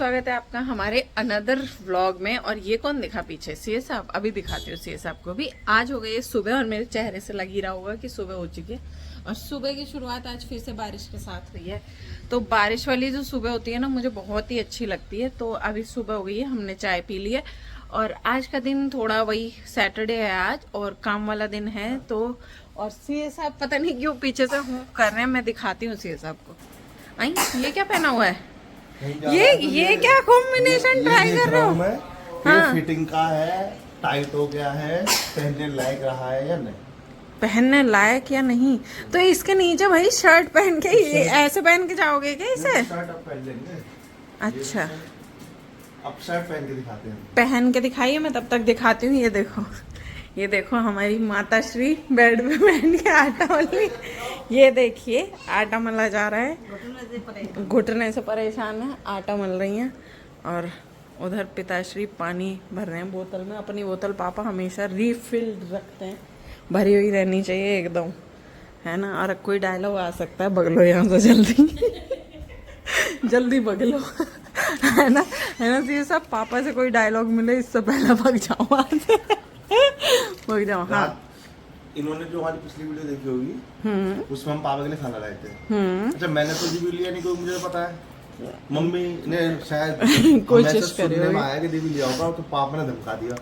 स्वागत है आपका हमारे अनदर व्लॉग में। और ये कौन दिखा पीछे? सीए साहब। अभी दिखाती हूँ सीए साहब को भी। आज हो गई है सुबह और मेरे चेहरे से लग ही रहा होगा कि सुबह हो चुकी है। और सुबह की शुरुआत आज फिर से बारिश के साथ हुई है। तो बारिश वाली जो सुबह होती है ना, मुझे बहुत ही अच्छी लगती है। तो अभी सुबह हो गई है, हमने चाय पी ली है। और आज का दिन थोड़ा वही सैटरडे है आज और काम वाला दिन है। तो और सीए साहब पता नहीं क्यों पीछे से हूँ कर रहे हैं। मैं दिखाती हूँ सीए साहब को। आई, ये क्या पहना हुआ है? ये क्या कॉम्बिनेशन ट्राई कर रहे हो? हाँ। फिटिंग का है, टाइट हो गया है, पहनने लायक रहा है या नहीं? पहनने लायक या नहीं? तो इसके नीचे भाई शर्ट पहन के ये ऐसे पहन के जाओगे क्या इसे? शर्ट अब पहन लेंगे। अच्छा, अब शर्ट पहन के दिखाते हैं। पहन के दिखाइए, मैं तब तक दिखाती हूँ। ये देखो, ये देखो हमारी माता श्री बेड पे बैठ के आटा मल रही। ये देखिए आटा मला जा रहा है, घुटने से परेशान है, आटा मल रही हैं। और उधर पिताश्री पानी भर रहे हैं बोतल में। अपनी बोतल पापा हमेशा रीफिल्ड रखते हैं, भरी हुई रहनी चाहिए एकदम, है ना। और कोई डायलॉग आ सकता है, भग लो यहाँ से जल्दी जल्दी भग लो, है ना ये सब। पापा से कोई डायलॉग मिले इससे पहले भग जाओ वहाँ से भग जाओ। हाँ, इन्होंने जो हमारी पिछली वीडियो देखी होगी उसमें हम पापा के लिए खाना लाए थे। अच्छा, मैंने तो भी लिया नहीं, कोई मुझे पता है। मम्मी ने शायद कोशिश करी होगी, आया कि देवी लिया होगा, तो पापा ने धमका दिया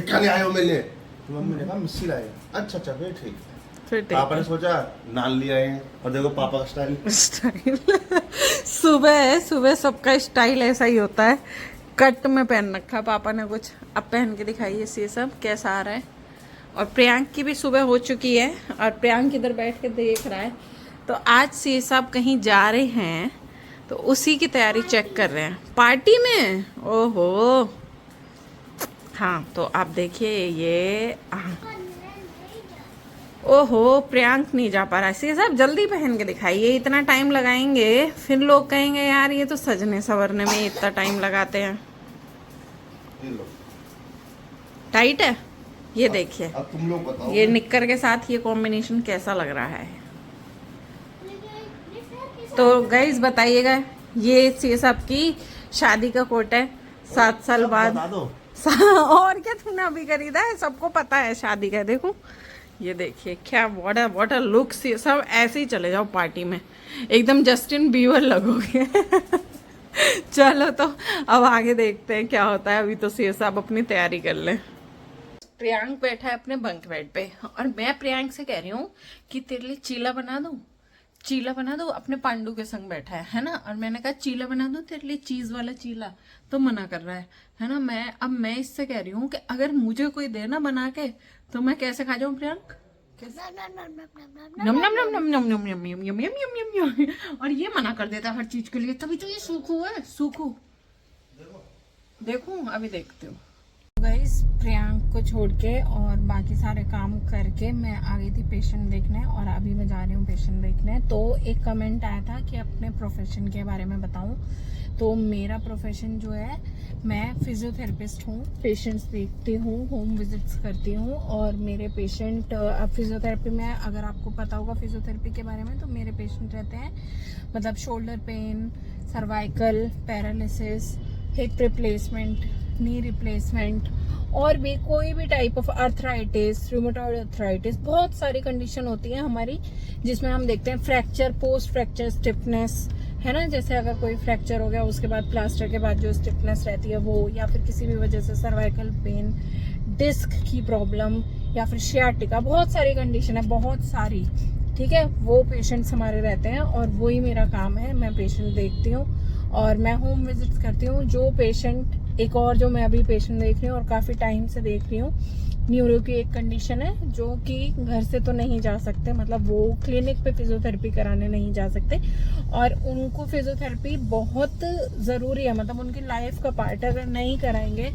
क्या ले आए हो मेरे लिए? तो मम्मी ने कहा मिस्सी लाए। अच्छा फिर ठीक। पापा ने सोचा नान ले आए, और देखो पापा का स्टाइल सुबह सबका स्टाइल ऐसा ही होता है। कट में पहन रखा पापा ने कुछ। अब पहन के दिखाइए ये सब कैसा आ रहा है। और प्रियांक की भी सुबह हो चुकी है और प्रियांक इधर बैठ के देख रहा है। तो आज से सब कहीं जा रहे हैं तो उसी की तैयारी चेक कर रहे हैं। पार्टी में, ओहो हाँ। तो आप देखिए ये, ओहो प्रियांक नहीं जा पा रहा है। सीए साहब जल्दी पहन के दिखाइए, इतना टाइम लगाएंगे फिर लोग कहेंगे यार ये तो सजने संवरने में इतना टाइम लगाते हैं। टाइट है ये, देखिए। अब तुम लोग बताओ, ये निक्कर के साथ ये कॉम्बिनेशन कैसा लग रहा है? तो गाइस बताइएगा। ये सीए साहब की शादी का कोट है, 7 साल बाद। बता दो। और क्या तूने अभी खरीदा है? सबको पता है शादी का। देखो ये देखिए क्या वाटर लुक। से सब ऐसे ही चले जाओ पार्टी में, एकदम जस्टिन बीबर लगोगे चलो तो अब आगे देखते हैं क्या होता है। अभी तो सीए साहब अपनी तैयारी कर ले। प्रियांक बैठा है अपने बंक बेड पे और मैं प्रियांक से कह रही हूँ कि तेरे लिए चीला बना दूं, चीला बना दो। अपने पांडू के संग बैठा है ना। और मैंने कहा चीला बना दो तेरे लिए, चीज वाला चीला। तो मना कर रहा है ना। मैं इससे कह रही हूँ कि अगर मुझे कोई दे ना बना के तो मैं कैसे खा जाऊं प्रियांक? नम नम नम नम नम नम यम यम यम यम यम यम। और ये मना कर देता हर चीज के लिए, तभी तो ये सूखू है, सूखू। देखूं अभी देखती हूँ। गाइस प्रियांक को छोड़ के और बाकी सारे काम करके मैं आ गई थी पेशेंट देखने। और अभी मैं जा रही हूँ पेशेंट देखने। तो एक कमेंट आया था कि अपने प्रोफेशन के बारे में बताऊं। तो मेरा प्रोफेशन जो है, मैं फिजियोथेरेपिस्ट हूँ, पेशेंट्स देखती हूँ, होम विजिट्स करती हूँ। और मेरे पेशेंट अब फिजियोथेरेपी में, अगर आपको पता होगा फिजियोथेरेपी के बारे में, तो मेरे पेशेंट रहते हैं मतलब shoulder pain, cervical paralysis, hip replacement, knee replacement, और भी कोई भी type of arthritis, rheumatoid arthritis, बहुत सारी कंडीशन होती है हमारी जिसमें हम देखते हैं फ्रैक्चर, पोस्ट फ्रैक्चर स्टिफनेस, है ना। जैसे अगर कोई फ्रैक्चर हो गया उसके बाद प्लास्टर के बाद जो स्टिफनेस रहती है वो, या फिर किसी भी वजह से सर्वाइकल पेन, डिस्क की प्रॉब्लम, या फिर शियाटिका, बहुत सारी कंडीशन है, बहुत सारी। ठीक है, वो पेशेंट्स हमारे रहते हैं और वही मेरा काम है। मैं पेशेंट देखती हूँ और मैं होम विजिट्स करती हूँ। जो पेशेंट, एक और जो मैं अभी पेशेंट देख रही हूँ और काफ़ी टाइम से देख रही हूँ, न्यूरो की एक कंडीशन है जो कि घर से तो नहीं जा सकते, मतलब वो क्लिनिक पे फिजियोथेरेपी कराने नहीं जा सकते। और उनको फिजियोथेरेपी बहुत ज़रूरी है, मतलब उनकी लाइफ का पार्ट है। अगर नहीं कराएंगे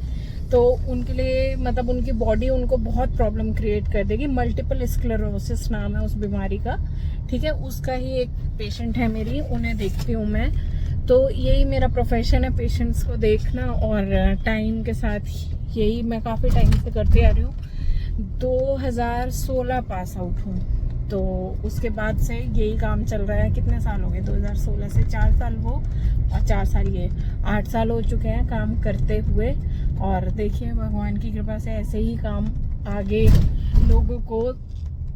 तो उनके लिए, मतलब उनकी बॉडी उनको बहुत प्रॉब्लम क्रिएट कर देगी। मल्टीपल स्क्लेरोसिस नाम है उस बीमारी का। ठीक है, उसका ही एक पेशेंट है मेरी, उन्हें देखती हूँ मैं। तो यही मेरा प्रोफेशन है, पेशेंट्स को देखना। और टाइम के साथ यही मैं काफ़ी टाइम से करती आ रही हूँ। 2016 पास आउट हूँ, तो उसके बाद से यही काम चल रहा है। कितने साल हो गए, 2016 से 4 साल वो और 4 साल ये, 8 साल हो चुके हैं काम करते हुए। और देखिए भगवान की कृपा से ऐसे ही काम आगे लोगों को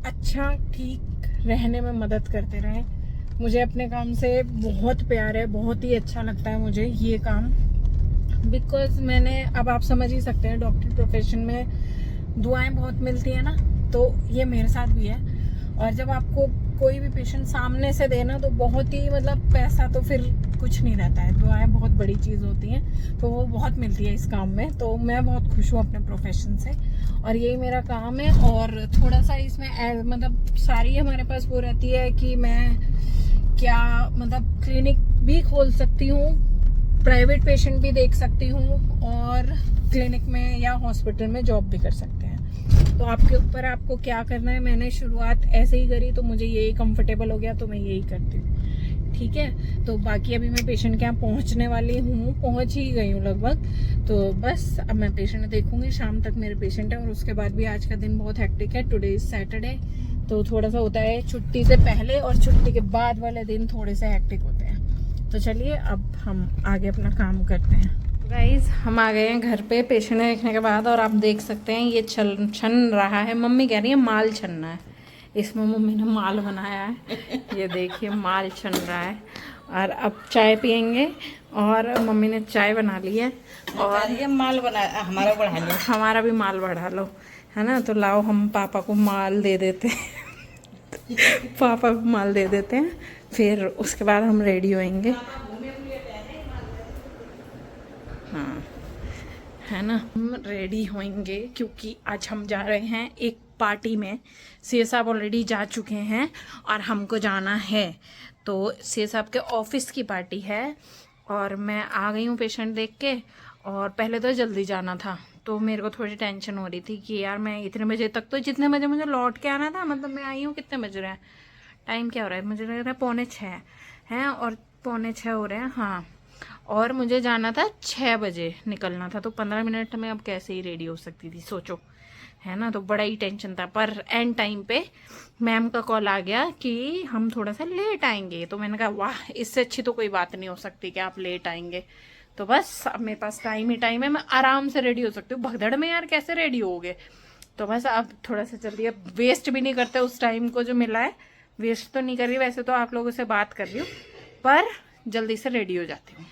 अच्छा ठीक रहने में मदद करते रहे। मुझे अपने काम से बहुत प्यार है, बहुत ही अच्छा लगता है मुझे ये काम, बिकॉज मैंने, अब आप समझ ही सकते हैं डॉक्टर प्रोफेशन में दुआएं बहुत मिलती है ना, तो ये मेरे साथ भी है। और जब आपको कोई भी पेशेंट सामने से देना तो बहुत ही मतलब पैसा तो फिर कुछ नहीं रहता है, दुआएं बहुत बड़ी चीज़ होती हैं, तो वो बहुत मिलती है इस काम में। तो मैं बहुत खुश हूँ अपने प्रोफेशन से और यही मेरा काम है। और थोड़ा सा इसमें मतलब सारी हमारे पास वो रहती है कि मैं क्या मतलब क्लिनिक भी खोल सकती हूँ, प्राइवेट पेशेंट भी देख सकती हूँ और क्लिनिक में या हॉस्पिटल में जॉब भी कर सकते हैं। तो आपके ऊपर आपको क्या करना है। मैंने शुरुआत ऐसे ही करी तो मुझे यही कंफर्टेबल हो गया तो मैं यही करती हूँ, ठीक है। तो बाकी अभी मैं पेशेंट के यहाँ पहुँचने वाली हूँ, पहुँच ही गई हूँ लगभग। तो बस अब मैं पेशेंट देखूंगी, शाम तक मेरे पेशेंट है और उसके बाद भी आज का दिन बहुत हेक्टिक है। टुडे इज सैटरडे, तो थोड़ा सा होता है छुट्टी से पहले और छुट्टी के बाद वाले दिन थोड़े से हेक्टिक होते हैं। तो चलिए अब हम आगे अपना काम करते हैं। गाइज हम आ गए हैं घर पे पेशेंट देखने के बाद और आप देख सकते हैं ये छन रहा है। मम्मी कह रही है माल छनना है, इसमें मम्मी ने माल बनाया है। ये देखिए माल छन रहा है। और अब चाय पियेंगे और मम्मी ने चाय बना ली है और ये माल बना हमारा बढ़ा लो, हमारा भी माल बढ़ा लो, है ना। तो लाओ हम पापा को माल दे देते हैं पापा को माल दे देते हैं, फिर उसके बाद हम रेडी होएंगे। हाँ है ना, हम रेडी होएंगे क्योंकि आज हम जा रहे हैं एक पार्टी में। सीए साहब ऑलरेडी जा चुके हैं और हमको जाना है। तो सीए साहब के ऑफिस की पार्टी है और मैं आ गई हूँ पेशेंट देख के। और पहले तो जल्दी जाना था तो मेरे को थोड़ी टेंशन हो रही थी कि यार मैं इतने बजे तक, तो जितने बजे मुझे लौट के आना था, मतलब मैं आई हूँ कितने बज रहे हैं, टाइम क्या हो रहा है, मुझे लग रहा है 5:45 हैं और 5:45 हो रहे हैं। हाँ, और मुझे जाना था 6 बजे निकलना था, तो 15 मिनट में अब कैसे ही रेडी हो सकती थी सोचो, है ना। तो बड़ा ही टेंशन था। पर एंड टाइम पे मैम का कॉल आ गया कि हम थोड़ा सा लेट आएंगे। तो मैंने कहा वाह, इससे अच्छी तो कोई बात नहीं हो सकती कि आप लेट आएंगे। तो बस अब मेरे पास टाइम ही टाइम है, मैं आराम से रेडी हो सकती हूँ। भगदड़ में यार कैसे रेडी होगे। तो बस अब थोड़ा सा जल्दी, अब वेस्ट भी नहीं करते उस टाइम को जो मिला है, वेस्ट तो नहीं कर रही। वैसे तो आप लोगों से बात कर रही हूँ पर जल्दी से रेडी हो जाती हूँ,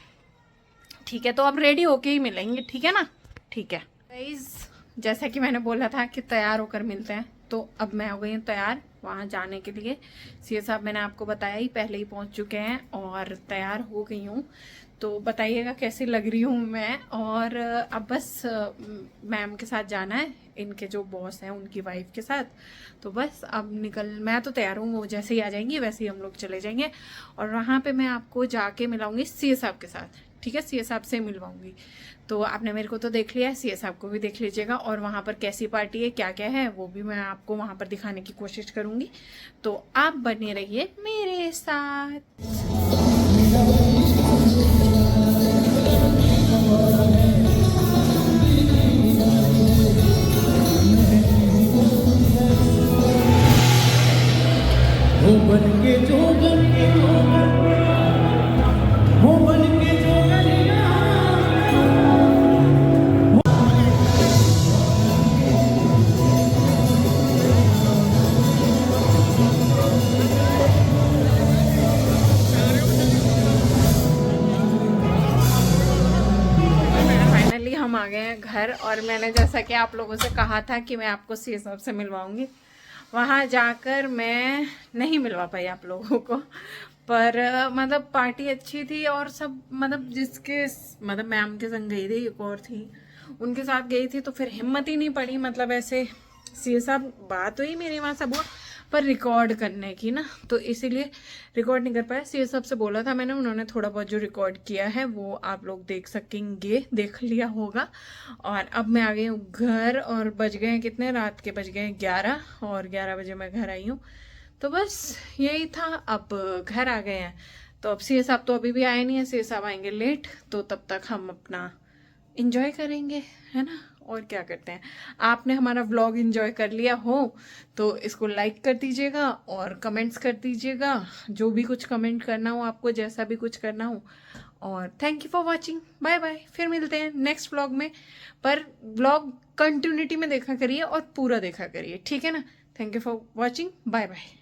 ठीक है। तो अब रेडी होके ही मिलेंगे, ठीक है ना, ठीक है। गाइस जैसा कि मैंने बोला था कि तैयार होकर मिलते हैं, तो अब मैं हो गई हूँ तैयार वहाँ जाने के लिए। सीए साहब मैंने आपको बताया ही, पहले ही पहुँच चुके हैं और तैयार हो गई हूँ। तो बताइएगा कैसी लग रही हूँ मैं। और अब बस मैम के साथ जाना है, इनके जो बॉस हैं उनकी वाइफ के साथ। तो बस अब मैं तो तैयार हूँ, वो जैसे ही आ जाएंगी वैसे ही हम लोग चले जाएंगे। और वहाँ पे मैं आपको जाके मिलाऊंगी सीए साहब के साथ, ठीक है, सीए साहब से मिलवाऊंगी। तो आपने मेरे को तो देख लिया है, सीए साहब को भी देख लीजिएगा। और वहाँ पर कैसी पार्टी है, क्या क्या है, वो भी मैं आपको वहाँ पर दिखाने की कोशिश करूँगी। तो आप बने रहिए मेरे साथ। हम आ गए हैं घर और मैंने जैसा कि आप लोगों से कहा था कि मैं आपको सीए साहब से मिलवाऊंगी, वहाँ जाकर मैं नहीं मिलवा पाई आप लोगों को। पर मतलब पार्टी अच्छी थी और सब, मतलब जिसके मतलब मैम के संग गई थी, एक और थी उनके साथ गई थी, तो फिर हिम्मत ही नहीं पड़ी। मतलब ऐसे सीए साहब बात हुई मेरी वहाँ सब हुआ, पर रिकॉर्ड करने की ना, तो इसीलिए रिकॉर्ड नहीं कर पाया। सीए साहब से बोला था मैंने, उन्होंने थोड़ा बहुत जो रिकॉर्ड किया है वो आप लोग देख सकेंगे, देख लिया होगा। और अब मैं आ गई हूँ घर और बज गए कितने, रात के बज गए 11 और 11 बजे मैं घर आई हूँ। तो बस यही था, अब घर आ गए हैं। तो अब सीए साहब तो अभी भी आए नहीं है, सीए साहब आएंगे लेट, तो तब तक हम अपना इंजॉय करेंगे, है ना। और क्या करते हैं। आपने हमारा व्लॉग एंजॉय कर लिया हो तो इसको लाइक कर दीजिएगा और कमेंट्स कर दीजिएगा, जो भी कुछ कमेंट करना हो आपको, जैसा भी कुछ करना हो। और thank you for watching, bye bye. फिर मिलते हैं नेक्स्ट व्लॉग में, पर व्लॉग कंटिन्यूटी में देखा करिए और पूरा देखा करिए, ठीक है ना। Thank you for watching, bye bye.